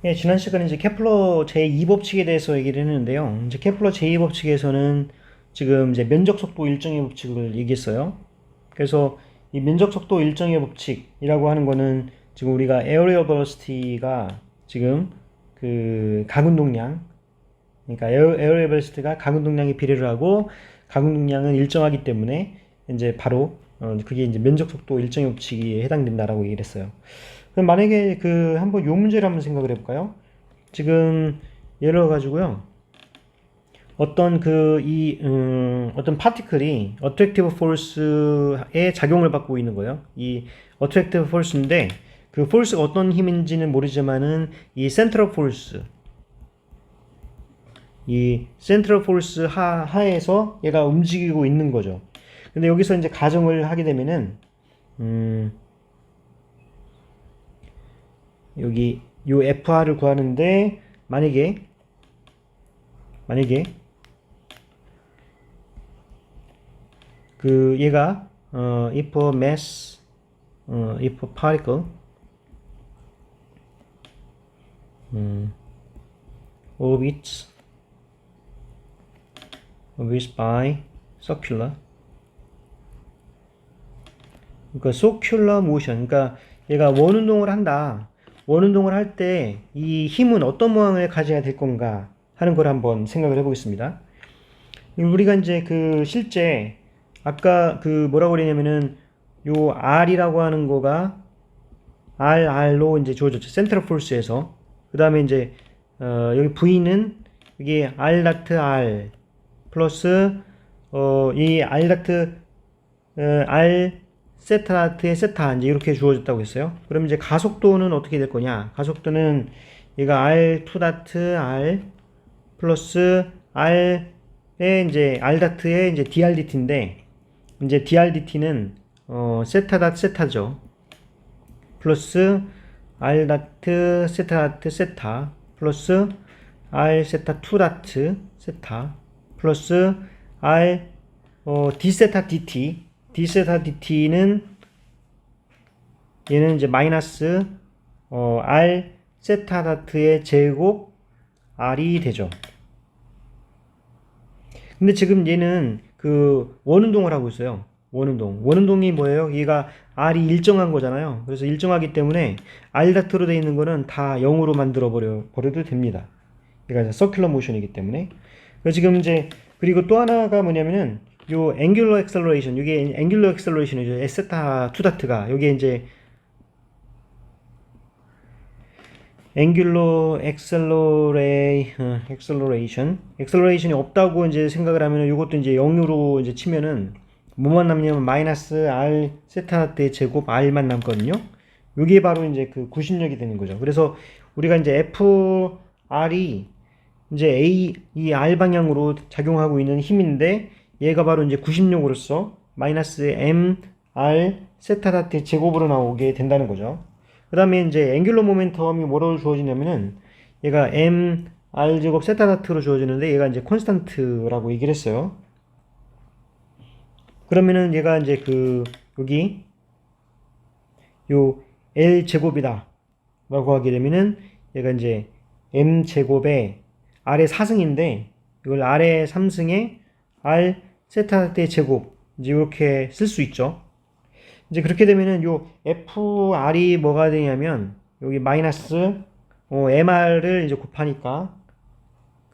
예, 지난 시간에 이제 케플러 제2법칙에 대해서 얘기를 했는데요. 이제 케플러 제2법칙에서는 지금 이제 면적 속도 일정의 법칙을 얘기했어요. 그래서 이 면적 속도 일정의 법칙이라고 하는 거는 지금 우리가 에어리어 벨로시티가 지금 그 가운동량, 그러니까 에어리어 벨로시티가 가운동량에 비례를 하고 가운동량은 일정하기 때문에 이제 바로 그게 이제 면적 속도 일정의 법칙에 해당된다라고 얘기를 했어요. 그럼 만약에 그 한번 요 문제를 한번 생각을 해볼까요? 지금 예를 들어 가지고요. 어떤 어떤 파티클이 어트랙티브 포스에 작용을 받고 있는 거예요. 이 어트랙티브 포스인데 그 포스가 어떤 힘인지는 모르지만은 이 센트럴 포스, 이 센트럴 포스 하에서 얘가 움직이고 있는 거죠. 근데 여기서 이제 가정을 하게 되면은 여기 요 FR을 구하는데 만약에 그 얘가 if a mass if a particle orbits by circular, 그러니까 circular motion, 그러니까 얘가 원운동을 한다. 원운동을 할 때 이 힘은 어떤 모양을 가져야 될 건가 하는 걸 한번 생각을 해보겠습니다. 우리가 이제 그 실제 아까 그 뭐라고 그랬냐면은 요 R이라고 하는 거가 R로 이제 주어졌죠. 센트럴 포스에서. 그 다음에 이제 여기 V는 이게 R 다트 R 플러스 이 R 다트 R 세타 다트의 세타 이제 이렇게 주어졌다고 했어요. 그럼 이제 가속도는 어떻게 될 거냐? 가속도는 얘가 R2 다트 R 플러스 R의 이제 R 다트의 이제 DRDT인데 이제 DRDT는 세타 다트 세타죠. 플러스 R 다트 세타 다트 세타 플러스 R 세타 2 다트 세타 플러스 R D 세타 DT D 세타 DT는 얘는 이제 마이너스 R 세타 다트의 제곱 R이 되죠. 근데 지금 얘는 그 원운동을 하고 있어요. 원운동이 뭐예요? 얘가 R이 일정한 거잖아요. 그래서 일정하기 때문에 R 다트로 되어 있는 거는 다 0으로 만들어 버려도 됩니다. 얘가 서큘러 모션이기 때문에. 그래서 지금 이제 그리고 또 하나가 뭐냐면은 요 앵귤러 액셀러레이션, 이게 앵귤러 액셀러레이션이죠. 에세타 2 다트가 여기에 이제 앵귤러 액셀러레이션이 없다고 이제 생각을 하면은 이것도 이제 0으로 이제 치면은 뭐만 남냐면 마이너스 R 세타 대 제곱 R만 남거든요. 이게 바로 이제 그 구심력이 되는 거죠. 그래서 우리가 이제 FR이 이제 이 R 방향으로 작용하고 있는 힘인데 얘가 바로 이제 구심력으로서 마이너스 MR 세타 다트 제곱으로 나오게 된다는 거죠. 그 다음에 이제 앵귤러 모멘텀이 뭐로 주어지냐면은 얘가 MR 제곱 세타 다트로 주어지는데 얘가 이제 콘스탄트라고 얘기를 했어요. 그러면은 얘가 이제 그 여기 요 L 제곱이다 라고 하게 되면은 얘가 이제 M 제곱에 R의 4승인데 이걸 R의 3승에 R 세타 다트의 제곱 이제 이렇게 쓸 수 있죠. 이제 그렇게 되면은 요 FR이 뭐가 되냐면 여기 마이너스 MR을 이제 곱하니까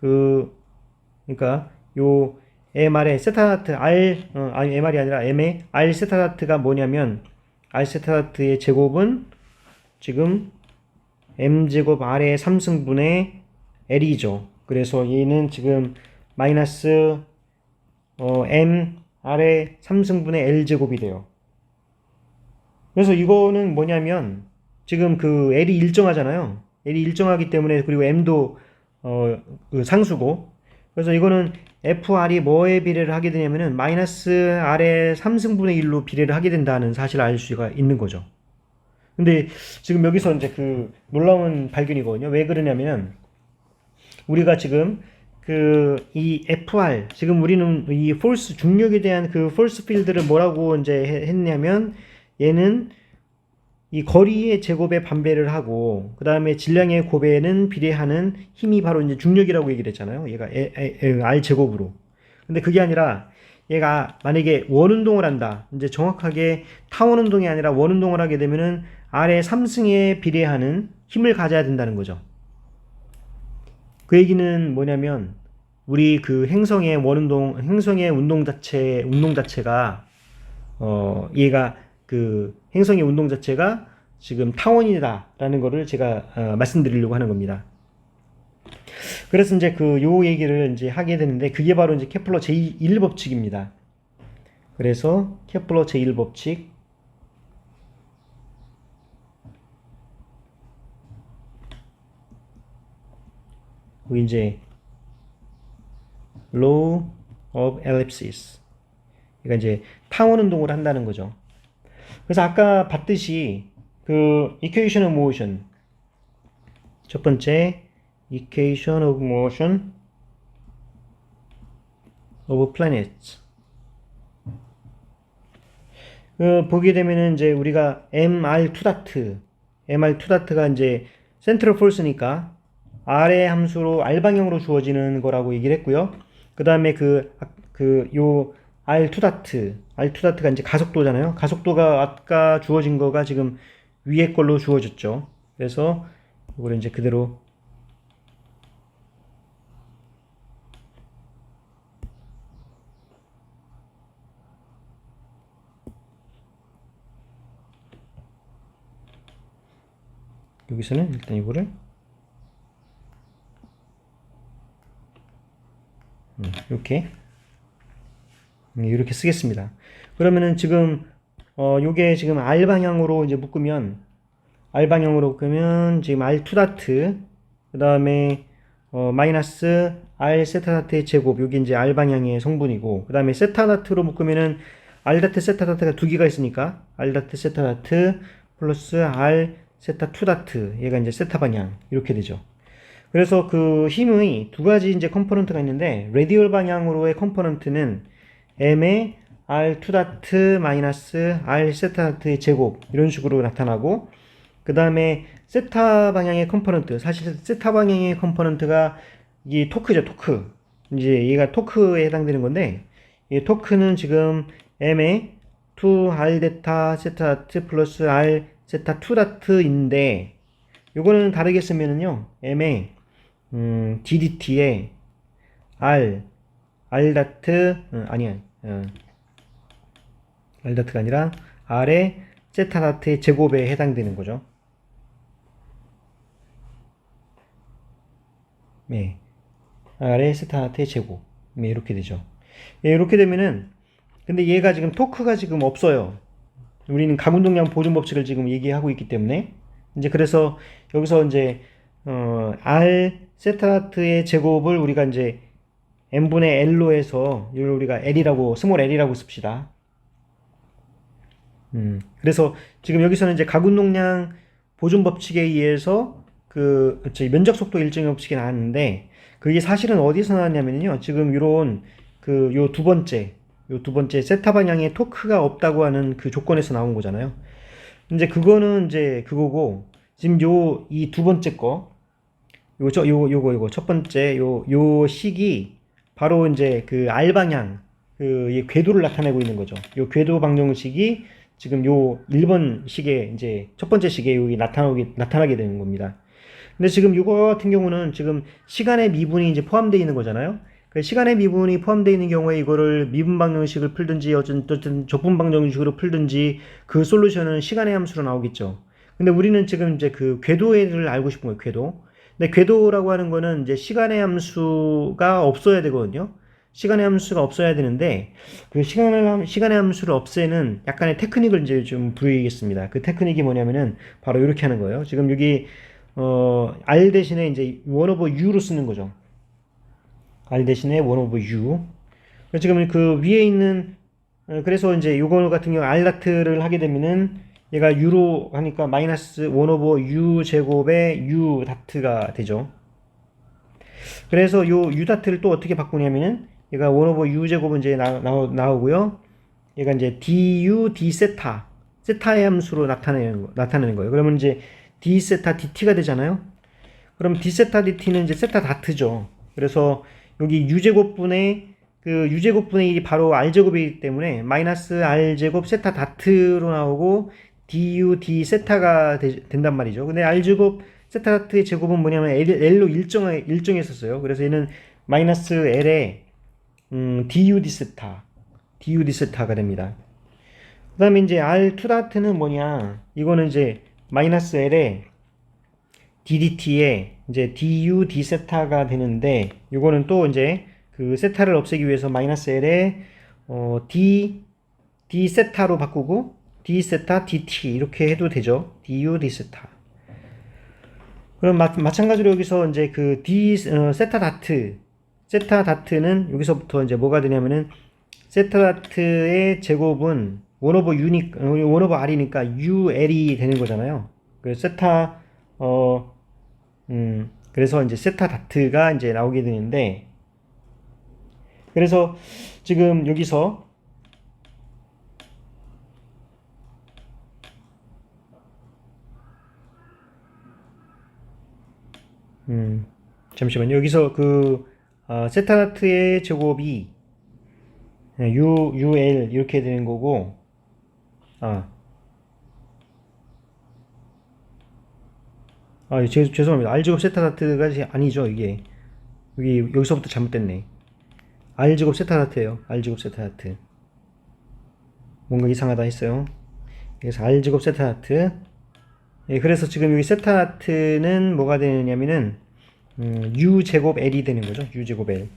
그러니까 요 MR의 세타 다트 아니 MR이 아니라 M의 R 세타 다트가 뭐냐면 R 세타 다트의 제곱은 지금 M 제곱 R의 3승분의 L이죠. 그래서 얘는 지금 마이너스 M R의 3승분의 L 제곱이 돼요. 그래서 이거는 뭐냐면 지금 그 L이 일정하잖아요. L이 일정하기 때문에 그리고 M도 그 상수고 그래서 이거는 FR이 뭐에 비례를 하게 되냐면은 마이너스 R의 3승분의 1로 비례를 하게 된다는 사실을 알 수가 있는 거죠. 근데 지금 여기서 이제 그 놀라운 발견이거든요. 왜 그러냐면 우리가 지금 그 이 FR 지금 우리는 이 폴스 중력에 대한 그 폴스 필드를 뭐라고 이제 했냐면 얘는 이 거리의 제곱에 반배를 하고 그 다음에 질량의 곱에는 비례하는 힘이 바로 이제 중력이라고 얘기를 했잖아요. 얘가 R 제곱으로. 근데 그게 아니라 얘가 만약에 원운동을 한다. 이제 정확하게 타원 운동이 아니라 원운동을 하게 되면은 R의 3승에 비례하는 힘을 가져야 된다는 거죠. 그 얘기는 뭐냐면 우리 그 행성의 행성의 운동 자체가 얘가 그 행성의 운동 자체가 지금 타원이다라는 거를 제가 말씀드리려고 하는 겁니다. 그래서 이제 요 얘기를 이제 하게 되는데 그게 바로 이제 케플러 제1 법칙입니다. 그래서 케플러 제1 법칙 여기 이제 law of ellipsis 그러니까 이제 타원 운동을 한다는 거죠. 그래서 아까 봤듯이 그 equation of motion 첫 번째 equation of motion of planets 보게 되면은 이제 우리가 mr2가 이제 센트럴 포스니까 R의 함수로 R 방향으로 주어지는 거라고 얘기를 했고요. 그 다음에 요 R2가 이제 가속도잖아요. 가속도가 아까 주어진 거가 지금 위에 걸로 주어졌죠. 그래서 이거를 이제 그대로 여기서는 일단 이거를 이렇게 쓰겠습니다. 그러면은 지금 요게 지금 R 방향으로 이제 묶으면 지금 R2 그 다음에 마이너스 R 세타 다트의 제곱 요게 이제 R 방향의 성분이고 그 다음에 세타 다트로 묶으면은 R 다트 세타 다트가 두 개가 있으니까 R 다트 세타 다트 플러스 R 세타 2 다트 얘가 이제 세타 방향 이렇게 되죠. 그래서 그 힘의 두 가지 이제 컴포넌트가 있는데 레디얼 방향으로의 컴포넌트는 m의 r2 다트 마이너스 r 세타 다트의 제곱 이런 식으로 나타나고 그 다음에 세타 방향의 컴포넌트 사실 세타 방향의 컴포넌트가 이 토크죠. 토크 이제 얘가 토크에 해당되는 건데 이 토크는 지금 m의 2r 데타 세타 다트 플러스 r 세타 2 다트인데 요거는 다르게 쓰면은요 m의 ddt에 r 다트 아니야 r 다트가 아니라 r의 세타 다트의 제곱에 해당되는 거죠. 네, r의 세타 다트의 제곱 네, 이렇게 되죠. 네, 이렇게 되면은 근데 얘가 지금 토크가 지금 없어요. 우리는 가운동량 보존 법칙을 지금 얘기하고 있기 때문에 이제 그래서 여기서 이제 r 세타 다트의 제곱을 우리가 이제 n분의 l로 해서 이걸 우리가 스몰 l이라고 씁시다. 그래서 지금 여기서는 이제 가군동량 보존 법칙에 의해서 면적 속도 일정의 법칙이 나왔는데 그게 사실은 어디서 나왔냐면요. 지금 요런 요 두 번째 세타 방향에 토크가 없다고 하는 그 조건에서 나온 거잖아요. 이제 그거는 이제 그거고 지금 이 두 번째 거 요거 첫 번째 요 식이 바로 이제 그 R 방향 이 궤도를 나타내고 있는 거죠. 요 궤도 방정식이 지금 요 1번 식에 이제 첫 번째 식에 여기 나타나게 되는 겁니다. 근데 지금 이거 같은 경우는 지금 시간의 미분이 이제 포함되어 있는 거잖아요. 그 시간의 미분이 포함되어 있는 경우에 이거를 미분 방정식을 풀든지 어쨌든 적분 방정식으로 풀든지 그 솔루션은 시간의 함수로 나오겠죠. 근데 우리는 지금 이제 그 궤도를 알고 싶은 거예요. 궤도. 근데 궤도라고 하는 거는 이제 시간의 함수가 없어야 되거든요. 시간의 함수가 없어야 되는데 그 시간의 함수를 없애는 약간의 테크닉을 이제 좀 부여하겠습니다. 그 테크닉이 뭐냐면은 바로 이렇게 하는 거예요. 지금 여기 R 대신에 이제 1 over U로 쓰는 거죠. R 대신에 1 over U. 지금 그 위에 있는 그래서 이제 요거 같은 경우 R 다트를 하게 되면은 얘가 U로 하니까 마이너스 1 over U 제곱의 U 다트가 되죠. 그래서 요 U 다트를 또 어떻게 바꾸냐면은 얘가 1 over U 제곱은 이제 나오고요. 얘가 이제 du d 세타 세타의 함수로 나타내는 거예요. 그러면 이제 d 세타 dt가 되잖아요. 그럼 d 세타 dt는 이제 세타 다트죠. 그래서 여기 u제곱분의 그 u제곱분의 1이 바로 r제곱이기 때문에 마이너스 r제곱 세타 다트로 나오고 du d 세타가 된단 말이죠. 근데 r제곱 세타 다트의 제곱은 뭐냐면 L로 일정했었어요. 그래서 얘는 마이너스 L에 du d 세타가 됩니다. 그 다음에 이제 R2 다트는 뭐냐, 이거는 이제 마이너스 L에 ddt에 이제 du d 세타가 되는데, 이거는 또 이제 그 세타를 없애기 위해서 마이너스 L에 d 세타로 바꾸고 d 세타 dt 이렇게 해도 되죠. du d 세타. 그럼 마찬가지로 여기서 이제 그 세타 다트는 여기서부터 이제 뭐가 되냐면은 세타 다트의 제곱은 1 오버 r이니까 ul이 되는 거잖아요. 그래서 그래서 이제 세타 다트가 이제 나오게 되는데, 그래서 지금 여기서 잠시만요. 여기서 그 세타 다트의 제곱이 ul 이렇게 되는 거고, 죄송합니다. r제곱 세타 다트가 아니죠. 이게 여기서부터 잘못됐네. r제곱 세타 다트예요. r제곱 세타 다트. 뭔가 이상하다 했어요. 그래서 r제곱 세타 다트. 예, 그래서 지금 여기 세타 다트는 뭐가 되느냐면은 u제곱 l이 되는 거죠. u제곱 l.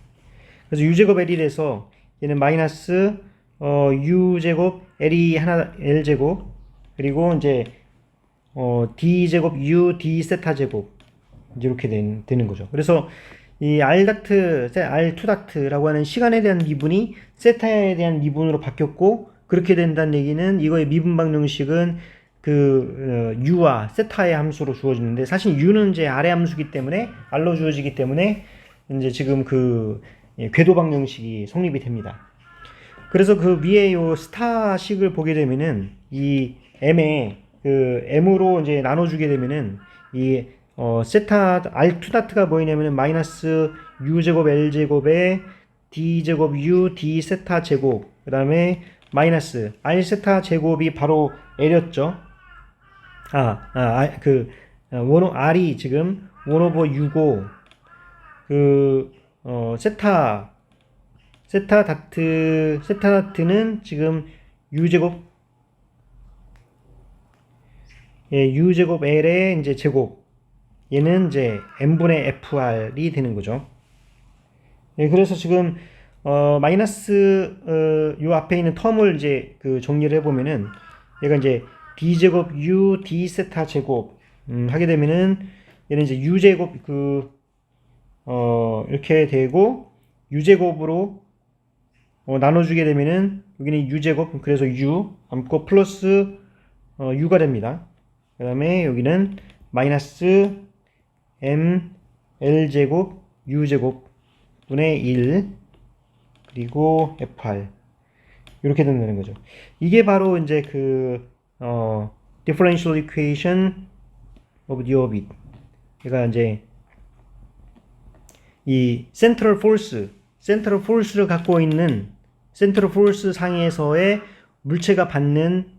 그래서 u제곱 l이 돼서 얘는 마이너스 u제곱 l이 하나 l제곱, 그리고 이제 d제곱 u d 세타 제곱 이렇게 되는 거죠. 그래서 이 R2 다트라고 하는 시간에 대한 미분이 세타에 대한 미분으로 바뀌었고, 그렇게 된다는 얘기는 이거의 미분 방정식은 그 u와 세타의 함수로 주어지는데, 사실 u는 이제 r의 함수기 때문에 r로 주어지기 때문에 이제 지금 그 궤도 방정식이 성립이 됩니다. 그래서 그 위에 요 스타식을 보게 되면은 이 m으로 이제 나눠주게 되면은 이 세타 R2 다트가 뭐냐면은 마이너스 u제곱 l제곱에 d제곱 u d 세타 제곱, 그 다음에 마이너스 r 세타 제곱이 바로 l이었죠. r이 지금 1 오버 u고, 세타 다트는 지금 u제곱 L의 이제 제곱, 얘는 이제 n분의 fr이 되는 거죠. 예, 그래서 지금 마이너스 요 앞에 있는 텀을 이제 그 정리를 해보면은, 얘가 이제 d제곱 u d 세타 제곱 하게 되면은 얘는 이제 u제곱 이렇게 되고, u제곱으로 나눠주게 되면은 여기는 u제곱, 그래서 u 암고 플러스 u가 됩니다. 그 다음에 여기는 마이너스 m l제곱 u제곱 분의 1 그리고 fr 이렇게 된다는 거죠. 이게 바로 이제 그 differential equation of the orbit. 얘가 이제 이 central force를 갖고 있는 central force 상에서의 물체가 받는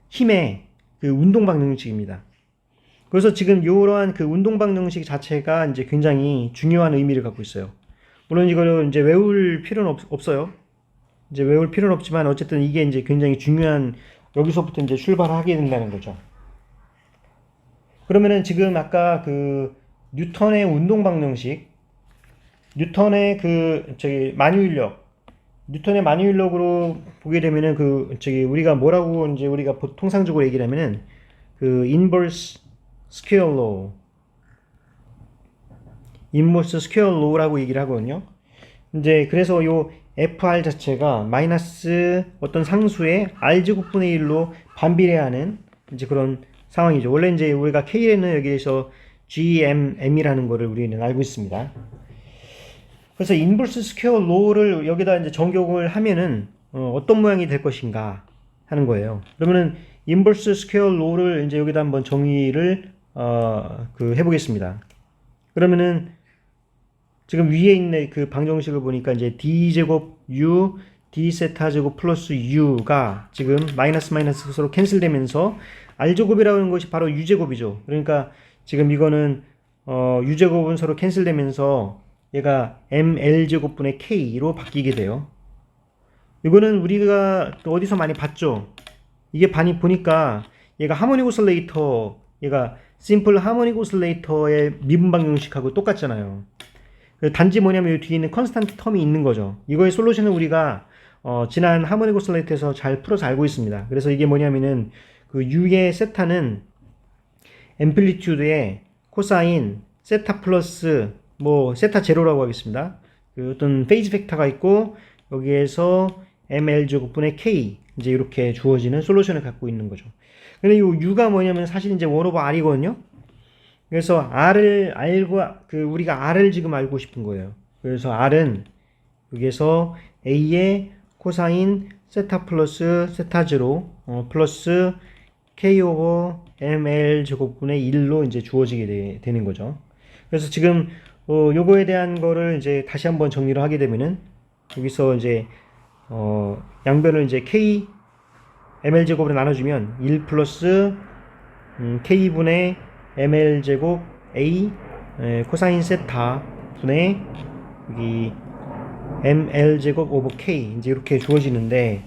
힘의 그 운동 방정식입니다. 그래서 지금 이러한 그 운동 방정식 자체가 이제 굉장히 중요한 의미를 갖고 있어요. 물론 이거를 이제 외울 필요는 없어요. 이제 외울 필요는 없지만 어쨌든 이게 이제 굉장히 중요한, 여기서부터 이제 출발하게 된다는 거죠. 그러면은 지금 아까 그 뉴턴의 운동 방정식, 뉴턴의 뉴턴의 만유인력으로 보게 되면은 우리가 뭐라고 이제 우리가 통상적으로 얘기를 하면은 그 inverse square law라고 얘기를 하거든요. 이제 그래서 요 fr 자체가 마이너스 어떤 상수의 r제곱분의 1로 반비례하는 이제 그런 상황이죠. 원래 이제 우리가 K에는 여기에서 GMM이라는 거를 우리는 알고 있습니다. 그래서 인버스 스퀘어 로우를 여기다 이제 적용을 하면은 어떤 모양이 될 것인가 하는 거예요. 그러면은 인버스 스퀘어 로를 이제 여기다 한번 정의를 해보겠습니다. 그러면은 지금 위에 있는 그 방정식을 보니까 이제 d제곱 u d 세타 제곱 플러스 u가 지금 마이너스 마이너스 서로 캔슬되면서 r제곱이라고 하는 것이 바로 u제곱이죠. 그러니까 지금 이거는 u제곱은 서로 캔슬되면서 얘가 ml제곱분의 k로 바뀌게 돼요. 이거는 우리가 어디서 많이 봤죠. 이게 많이 보니까 얘가 하모닉 오슬레이터, 얘가 심플 하모닉 오슬레이터의 미분 방정식하고 똑같잖아요. 단지 뭐냐면 이 뒤에 있는 컨스탄트 텀이 있는 거죠. 이거의 솔루션은 우리가 지난 하모닉 오슬레이터에서 잘 풀어서 알고 있습니다. 그래서 이게 뭐냐면은 그 U의 세타는 앰플리튜드의 코사인 세타 플러스 뭐 세타 제로라고 하겠습니다. 그 어떤 페이즈 팩터가 있고 여기에서 ml 제곱분의 k 이제 이렇게 주어지는 솔루션을 갖고 있는 거죠. 근데 이 U가 뭐냐면 사실 이제 1 over R이거든요. 그래서 R을 알고, 우리가 R을 지금 알고 싶은 거예요. 그래서 R은 여기에서 A의 코사인 세타 플러스 세타 제로, 플러스 K 오버 ML 제곱분의 1로 이제 주어지게 되는 거죠. 그래서 지금, 요거에 대한 거를 이제 다시 한번 정리를 하게 되면은, 여기서 이제, 양변을 이제 K, ML 제곱으로 나눠주면 1 플러스, K분의 ml 제곱 a 코사인 세타 분의 여기 ml 제곱 오버 k 이제 이렇게 주어지는데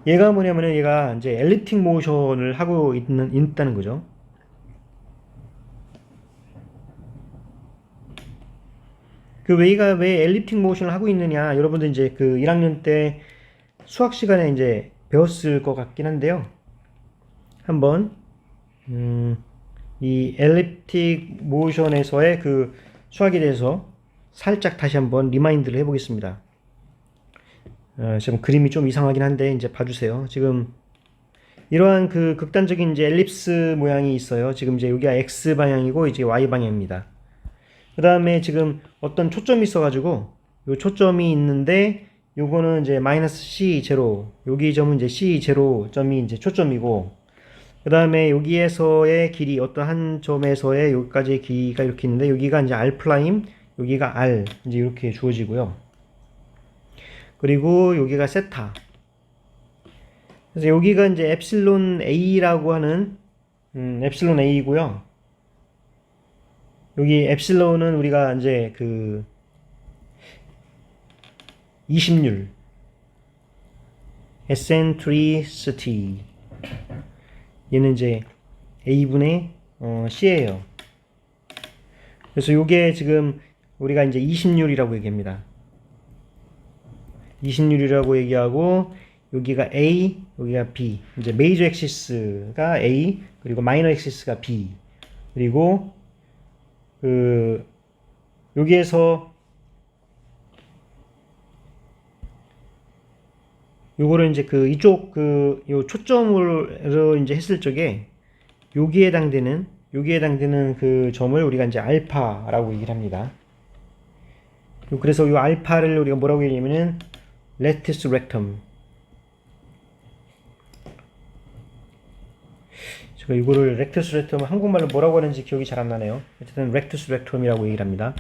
얘가 뭐냐면은 얘가 이제 엘립틱 모션을 하고 있다는 거죠. 그 얘가 왜 엘립틱 모션을 하고 있느냐 여러분들 이제 그 1학년 때 수학 시간에 이제 배웠을 것 같긴 한데요. 한번 이 엘립틱 모션에서의 그 수학에 대해서 살짝 다시 한번 리마인드를 해보겠습니다. 지금 그림이 좀 이상하긴 한데 이제 봐주세요. 지금 이러한 그 극단적인 이제 엘립스 모양이 있어요. 지금 이제 여기가 x 방향이고 이제 y 방향입니다. 그 다음에 지금 어떤 초점이 있어가지고 요 초점이 있는데 요거는 이제 마이너스 c 제로 여기 점은 이제 c 제로 점이 이제 초점이고 그 다음에 여기에서의 길이 어떤 한 점에서의 여기까지의 길이가 이렇게 있는데 여기가 이제 r 프라임 여기가 r 이제 이렇게 주어지고요. 그리고 여기가 세타. 그래서 여기가 이제 엡실론 a라고 하는 엡실론 a이고요. 여기 엡실론은 우리가 이제 그 20률 eccentricity 얘는 이제 a분의 c예요. 그래서 요게 지금 우리가 이제 20률이라고 얘기합니다. 20률이라고 얘기하고 여기가 A, 여기가 B. 이제 메이저 엑시스가 A, 그리고 마이너 엑시스가 B. 그리고 그 여기에서 요거를 이제 그 이쪽 요 초점으로 이제 했을 적에 여기에 해당되는 그 점을 우리가 이제 알파라고 얘기를 합니다. 그래서 요 알파를 우리가 뭐라고 얘기하냐면은 레티스 렉텀. 제가 이거를 렉투스 렉텀 한국말로 뭐라고 하는지 기억이 잘 안 나네요. 어쨌든 렉투스 렉텀이라고 얘기를 합니다.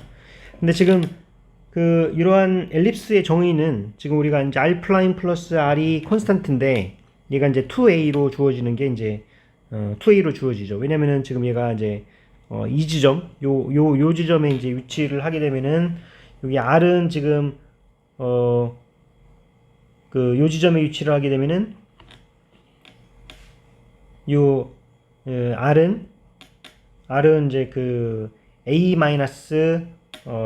근데 지금 그 이러한 엘립스의 정의는 지금 우리가 이제 r 프라임 플러스 r이 콘스탄트인데 얘가 이제 2a로 주어지는 게 이제 2a로 주어지죠. 왜냐면은 지금 얘가 이제 이 지점 요 지점에 이제 위치를 하게 되면은 여기 r은 지금 그 요 지점에 위치를 하게 되면은 요 r은 이제 그 a 마이너스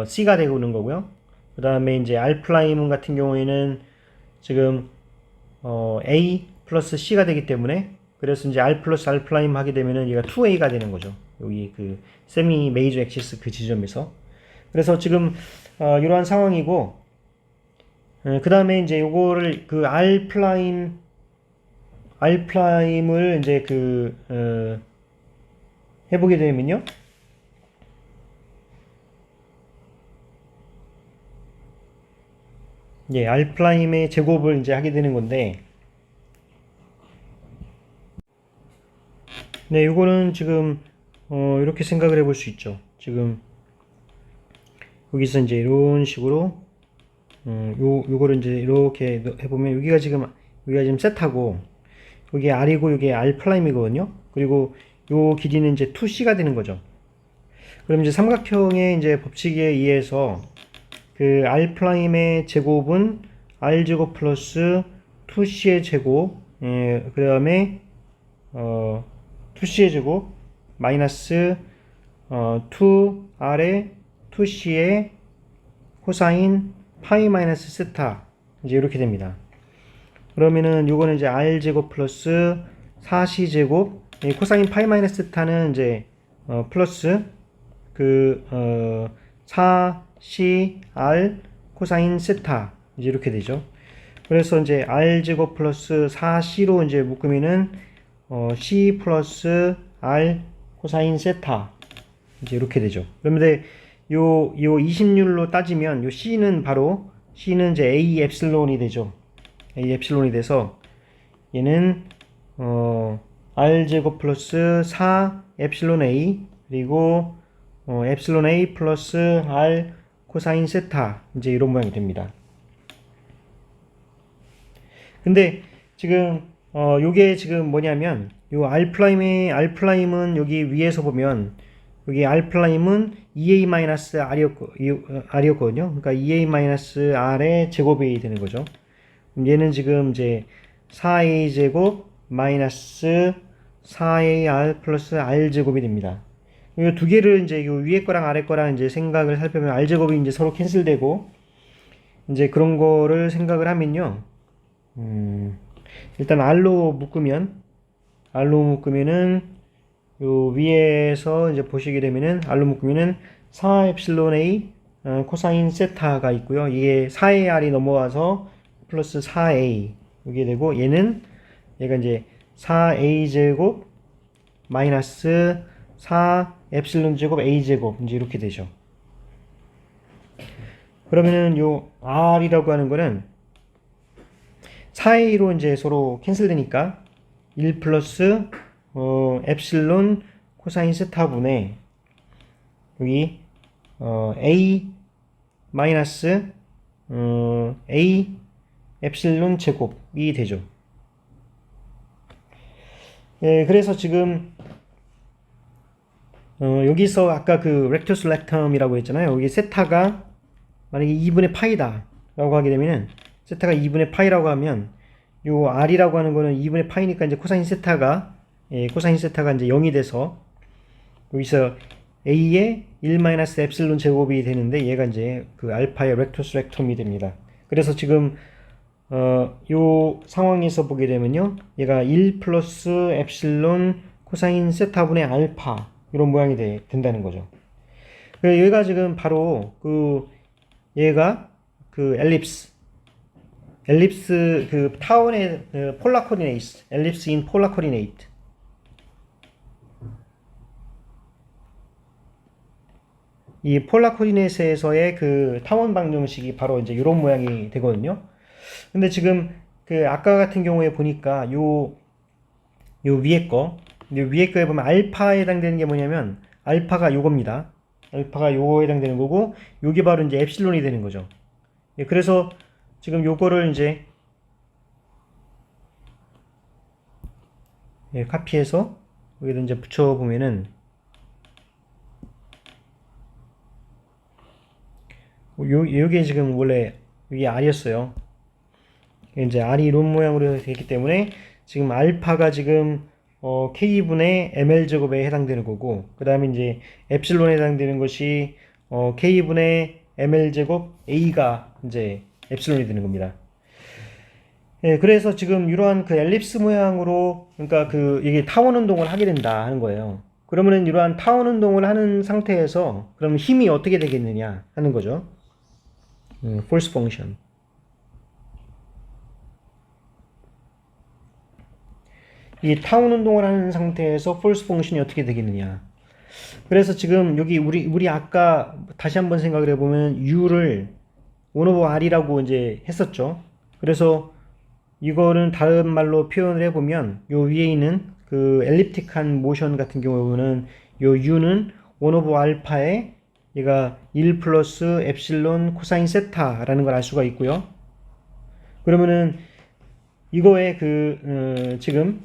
c가 되고 있는 거고요. 그 다음에 이제 r 프라임 같은 경우에는 지금 a 플러스 c가 되기 때문에 그래서 이제 r 플러스 r 프라임 하게 되면은 얘가 2a가 되는 거죠. 여기 그 세미 메이저 엑시스 그 지점에서. 그래서 지금 이러한 상황이고 그 다음에 이제 요거를 그 r 프라임을 이제 해보게 되면요. 예, r 프라임의 제곱을 이제 하게 되는 건데 네, 요거는 지금 이렇게 생각을 해볼 수 있죠. 지금 여기서 이제 이런 식으로 요거를 이제 이렇게 해보면 여기가 지금 세타고 여기 R이고 여기 R 프라임이거든요. 그리고 요 길이는 이제 2C가 되는 거죠. 그럼 이제 삼각형의 이제 법칙에 의해서 그 R 프라임의 제곱은 R 제곱 플러스 2C의 제곱, 그 다음에 2C의 제곱 마이너스 2R의 2C의 코사인 파이 마이너스 세타 이제 이렇게 됩니다. 그러면은 요거는 이제 R 제곱 플러스 4C 제곱 코사인 파이 마이너스 세타는 이제 플러스 4CR 코사인 세타 이제 이렇게 되죠. 그래서 이제 R 제곱 플러스 4C로 이제 묶으면은 C 플러스 R 코사인 세타 이제 이렇게 되죠. 그런데 요 20률로 따지면 요 C는 이제 A 엡실론이 되죠. A 엡실론이 돼서 얘는 R 제곱 플러스 4 엡실론 A 그리고 엡실론 A 플러스 R 코사인 세타 이제 이런 모양이 됩니다. 근데 지금 요게 지금 뭐냐면 요 R 프라임은 여기 위에서 보면 여기 R 프라임은 R이었거든요. 그러니까 R의 제곱이 되는 거죠. 얘는 지금 이제 4A 제곱 마이너스 4AR 플러스 R 제곱이 됩니다. 이 두 개를 이제 요 위에 거랑 아래 거랑 이제 생각을 살펴보면 R 제곱이 이제 서로 캔슬되고 이제 그런 거를 생각을 하면요. 일단 R로 묶으면은 요 위에서 이제 보시게 되면은 R로 묶으면은 4 엡실론 A 코사인 세타가 있고요. 이게 4A R이 넘어와서 플러스 4A 이게 되고 얘가 이제 4A 제곱 마이너스 4 엡실론 제곱 A 제곱 이제 이렇게 되죠. 그러면은 요 R이라고 하는 거는 4A로 이제 서로 캔슬되니까 1 플러스 엡실론 코사인 세타분의 여기 A 마이너스 A 엡실론 제곱이 되죠. 예, 그래서 지금 여기서 아까 그 렉투스 렉텀이라고 했잖아요. 여기 세타가 만약에 2분의 파이다 라고 하게 되면은 세타가 2분의 파이라고 하면 요 R이라고 하는 거는 2분의 파이니까 이제 코사인 세타가 이제 0이 돼서 여기서 A의 1 엡실론 제곱이 되는데 얘가 이제 그 알파의 렉투스 렉텀이 됩니다. 그래서 지금 요 상황에서 보게 되면요. 얘가 1 플러스 엡실론 코사인 세타분의 알파 이런 모양이 된다는 거죠. 얘가 지금 바로 얘가 엘립스 타원의 폴라 코디네이트 엘립스 인 폴라 코디네이트 이 폴라 코디네이트에서의 그 타원 방정식이 바로 이제 이런 모양이 되거든요. 근데 지금 아까 같은 경우에 보니까 요 위에 거에 보면 알파에 해당되는 게 뭐냐면 알파가 요겁니다. 알파가 요거에 해당되는 거고 요게 바로 이제 엡실론이 되는 거죠. 그래서 지금 요거를 이제 카피해서 여기다 이제 붙여 보면은 요게 지금 원래 이게 R이었어요. 이제 R이 이런 모양으로 되기 때문에 지금 알파가 지금 K분의 ML제곱에 해당되는 거고 그 다음에 이제 엡실론에 해당되는 것이 K분의 ML제곱 A가 이제 엡실론이 되는 겁니다. 예, 그래서 지금 이러한 그 엘립스 모양으로 그러니까 이게 타원 운동을 하게 된다 하는 거예요. 그러면은 이러한 타원 운동을 하는 상태에서 그럼 힘이 어떻게 되겠느냐 하는 거죠. force function. 이 타운 운동을 하는 상태에서 force function이 어떻게 되겠느냐. 그래서 지금 여기 우리 아까 다시 한번 생각을 해보면 U를 1 over R이라고 이제 했었죠. 그래서 이거는 다른 말로 표현을 해보면 요 위에 있는 그 엘립틱한 모션 같은 경우는 요 u는 1 오버 알파에 얘가 1 플러스 엡실론 코사인 세타라는 걸 알 수가 있고요. 그러면은 이거의 지금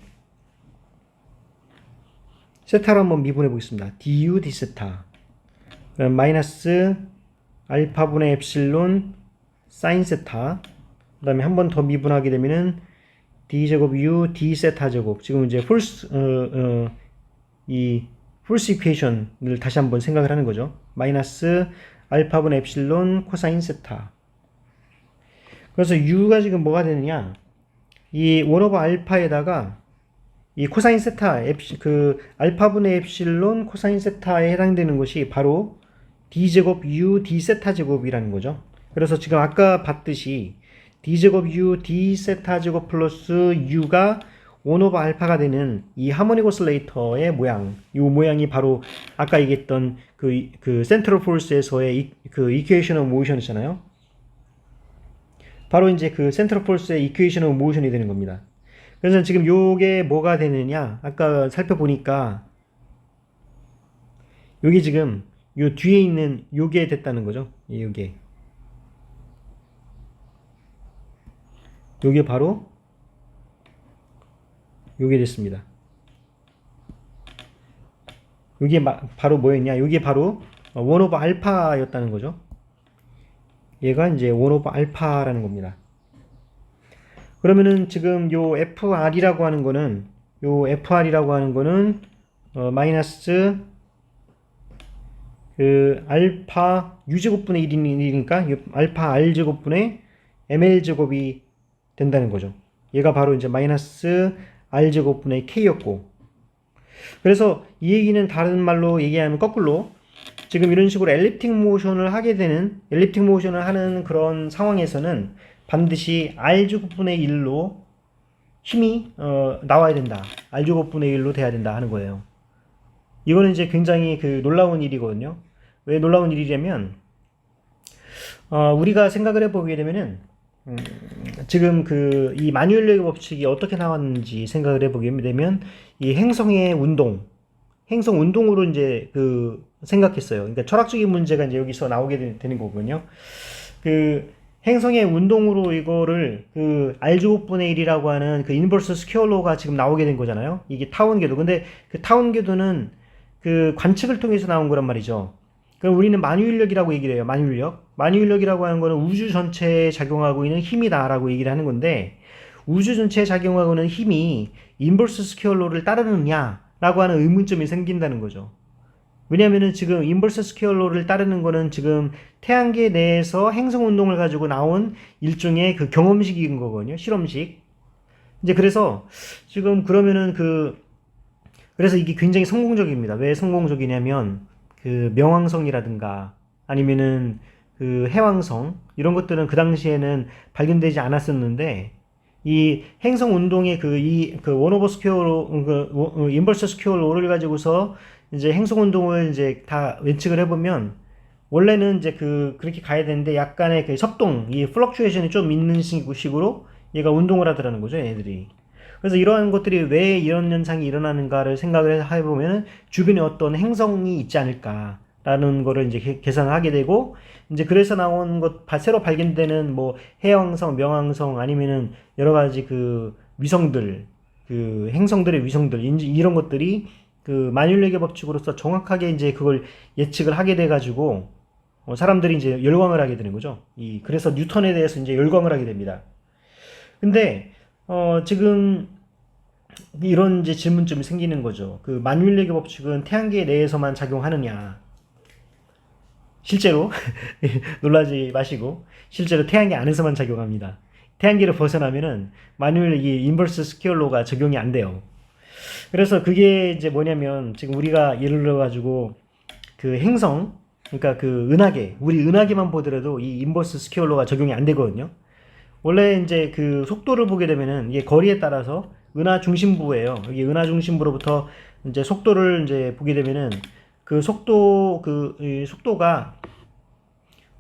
세타로 한번 미분해 보겠습니다. du d 세타 마이너스 알파분의 엡실론 사인 세타, 그 다음에 한 번 더 미분하게 되면은 d제곱 u d 세타 제곱. 지금 이제 이 풀스 이퀘이션을 다시 한번 생각을 하는 거죠. 마이너스 알파분의 엡실론 코사인 세타. 그래서 u가 지금 뭐가 되느냐, 이 1 오버 알파에다가 이 코사인 세타, 알파분의 엡실론 코사인 세타에 해당되는 것이 바로 d제곱 u d 세타 제곱이라는 거죠. 그래서 지금 아까 봤듯이 d제곱 u d 세타 제곱 플러스 u가 1 오버 알파가 되는 이 하모닉 오실레이터의 모양, 이 모양이 바로 아까 얘기했던 그 센트럴 폴스에서의 그 이퀘이션 오브 모션이잖아요. 바로 이제 그 센트럴 폴스의 이퀘이션 오브 모션이 되는 겁니다. 그래서 지금 요게 뭐가 되느냐, 아까 살펴보니까 요게 지금 요 뒤에 있는 요게 됐다는 거죠. 요게 바로 요게 됐습니다. 요게 바로 뭐였냐, 요게 바로 1 오버 알파였다는 거죠. 얘가 이제 1 오버 알파라는 겁니다. 그러면은 지금 요 FR이라고 하는 거는, 마이너스 그 알파 u제곱분의 1이니까 알파 r제곱분의 ml제곱이 된다는 거죠. 얘가 바로 이제 마이너스 r제곱분의 k였고, 그래서 이 얘기는 다른 말로 얘기하면 거꾸로 지금 이런 식으로 엘립틱 모션을 하는 그런 상황에서는 반드시 r제곱분의 1로 힘이 나와야 된다. r제곱분의 1로 돼야 된다 하는 거예요. 이거는 이제 굉장히 놀라운 일이거든요. 왜 놀라운 일이냐면, 우리가 생각을 해보게 되면은, 지금 이 마뉴엘력의 법칙이 어떻게 나왔는지 생각을 해보게 되면, 이 행성의 행성 운동으로 이제 생각했어요. 그러니까 철학적인 문제가 이제 여기서 나오게 되는 거거든요. 행성의 운동으로 이거를 r제곱분의 1이라고 하는 인버스 스퀘어로가 지금 나오게 된 거잖아요. 이게 타운 궤도. 근데 타운 궤도는 관측을 통해서 나온 거란 말이죠. 그럼 우리는 만유인력이라고 얘기를 해요. 만유인력이라고 하는 거는 우주 전체에 작용하고 있는 힘이다라고 얘기를 하는 건데, 우주 전체에 작용하고 있는 힘이 인버스 스퀘어로를 따르느냐라고 하는 의문점이 생긴다는 거죠. 왜냐면은 지금 인버스 스퀘어로를 따르는 거는 지금 태양계 내에서 행성 운동을 가지고 나온 일종의 경험식인 거거든요. 실험식. 이제 그래서 지금 그러면은 그래서 이게 굉장히 성공적입니다. 왜 성공적이냐면 명왕성이라든가 아니면은 해왕성 이런 것들은 그 당시에는 발견되지 않았었는데, 이 행성 운동의 1 오버 스퀘어로 인버스 스퀘어로를 가지고서 이제 행성 운동을 이제 다 예측을 해보면, 원래는 이제 그렇게 가야 되는데 약간의 섭동, 이 플럭추에이션이 좀 있는 식으로 얘가 운동을 하더라는 거죠, 얘들이. 그래서 이러한 것들이 왜 이런 현상이 일어나는가를 생각을 해보면 주변에 어떤 행성이 있지 않을까라는 거를 이제 계산을 하게 되고, 이제 그래서 나온 새로 발견되는 뭐 해왕성, 명왕성 아니면은 여러 가지 위성들, 행성들의 위성들, 이런 것들이 만유인력의 법칙으로서 정확하게 이제 그걸 예측을 하게 돼가지고 사람들이 이제 열광을 하게 되는 거죠. 그래서 뉴턴에 대해서 이제 열광을 하게 됩니다. 근데 지금 이런 이제 질문점이 생기는 거죠. 만유인력의 법칙은 태양계 내에서만 작용하느냐? 실제로 놀라지 마시고, 실제로 태양계 안에서만 작용합니다. 태양계를 벗어나면은 만유인력이 인버스 스퀘어로가 적용이 안 돼요. 그래서 그게 이제 뭐냐면, 지금 우리가 예를 들어 가지고 행성, 그러니까 은하계, 우리 은하계만 보더라도 이 인버스 스퀘어로가 적용이 안 되거든요. 원래 이제 속도를 보게 되면은 이게 거리에 따라서 은하 중심부예요. 여기 은하 중심부로부터 이제 속도를 이제 보게 되면은 속도가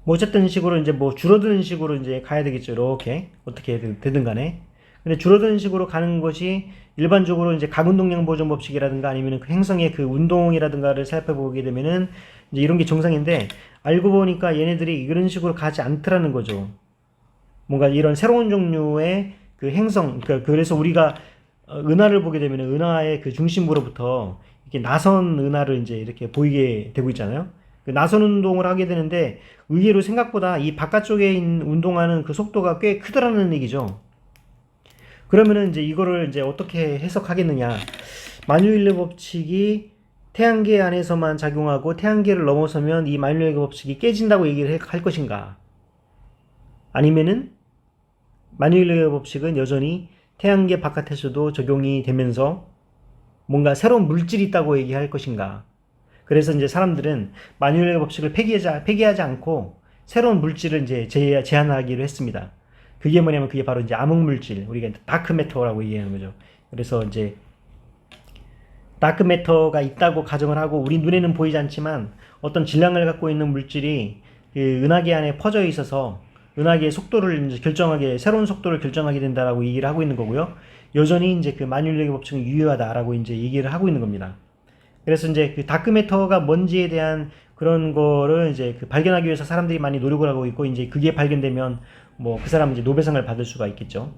뭐 어쨌든 식으로 이제 뭐 줄어드는 식으로 이제 가야 되겠죠. 이렇게 어떻게 되든 간에. 근데 줄어드는 식으로 가는 것이 일반적으로 이제 각운동량 보존 법칙이라든가 아니면 그 행성의 그 운동이라든가를 살펴보게 되면은 이제 이런 게 정상인데, 알고 보니까 얘네들이 이런 식으로 가지 않더라는 거죠. 뭔가 이런 새로운 종류의 그 행성, 그러니까 그래서 우리가 은하를 보게 되면 은하의 그 중심부로부터 이렇게 나선 은하를 이제 이렇게 보이게 되고 있잖아요. 그 나선 운동을 하게 되는데 의외로 생각보다 이 바깥쪽에 있는 운동하는 그 속도가 꽤 크더라는 얘기죠. 그러면은 이제 이거를 이제 어떻게 해석하겠느냐? 마뉴일레 법칙이 태양계 안에서만 작용하고 태양계를 넘어서면 이 마뉴일레 법칙이 깨진다고 얘기를 할 것인가? 아니면은 마뉴일레 법칙은 여전히 태양계 바깥에서도 적용이 되면서 뭔가 새로운 물질이 있다고 얘기할 것인가? 그래서 이제 사람들은 마뉴엘의 법칙을 폐기하지 않고 새로운 물질을 이제 제안하기로 했습니다. 그게 뭐냐면 그게 바로 이제 암흑 물질, 우리가 다크 매터라고 얘기하는 거죠. 그래서 이제 다크 매터가 있다고 가정을 하고 우리 눈에는 보이지 않지만 어떤 질량을 갖고 있는 물질이 그 은하계 안에 퍼져 있어서 은하계의 속도를 이제 새로운 속도를 결정하게 된다라고 얘기를 하고 있는 거고요. 여전히 이제 그 마뉴엘의 법칙은 유효하다라고 이제 얘기를 하고 있는 겁니다. 그래서 이제 그 다크매터가 뭔지에 대한 그런 거를 이제 그 발견하기 위해서 사람들이 많이 노력을 하고 있고, 이제 그게 발견되면 뭐 그 사람은 이제 노벨상을 받을 수가 있겠죠.